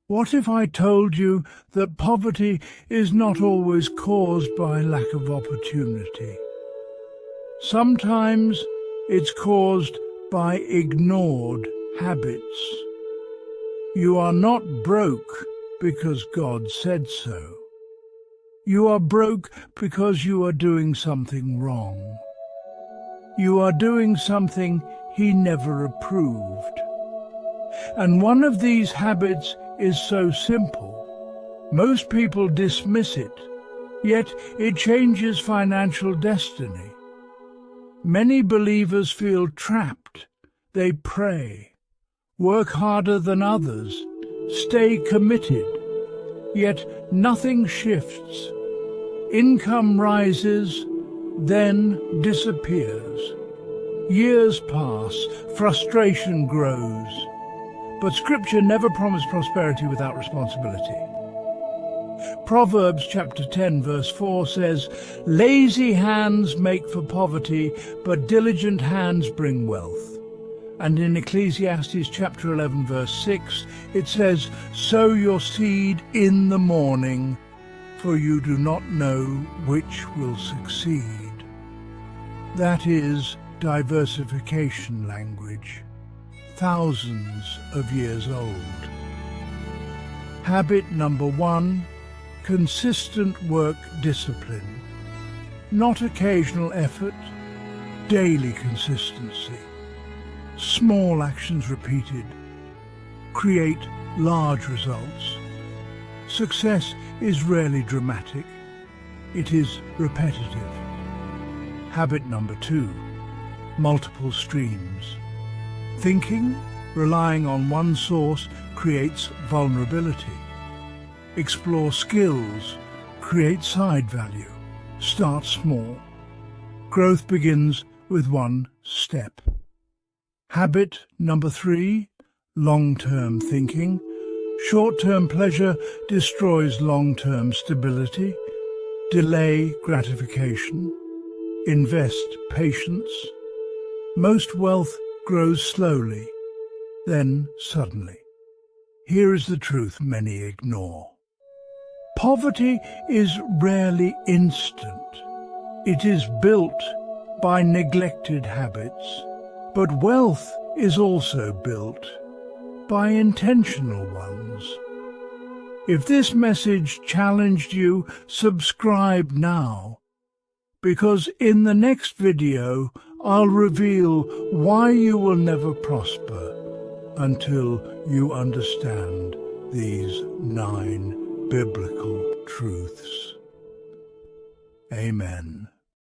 What if I told you that poverty is not always caused by lack of opportunity? Sometimes it's caused by ignored habits. You are not broke because God said so. You are broke because you are doing something wrong. You are doing something He never approved. And one of these habits is so simple. Most people dismiss it, yet it changes financial destiny. Many believers feel trapped. They pray, work harder than others, stay committed, yet nothing shifts. Income rises, then disappears. Years pass, frustration grows. But Scripture never promised prosperity without responsibility. Proverbs chapter 10 verse 4 says, "Lazy hands make for poverty, but diligent hands bring wealth." And in Ecclesiastes chapter 11 verse 6 it says, "Sow your seed in the morning, for you do not know which will succeed." That is diversification language, thousands of years old. Habit number 1, consistent work discipline. Not occasional effort, daily consistency. Small actions repeated create large results. Success is rarely dramatic, it is repetitive. Habit number 2, multiple streams. Thinking, relying on one source, creates vulnerability. Explore skills, create side value. Start small. Growth begins with one step. Habit number 3, long-term thinking. Short-term pleasure destroys long-term stability. Delay gratification. Invest patience. Most wealth grows slowly, then suddenly. Here is the truth many ignore. Poverty is rarely instant. It is built by neglected habits, but wealth is also built by intentional ones. If this message challenged you, subscribe now, because in the next video I'll reveal why you will never prosper until you understand these 9 biblical truths. Amen.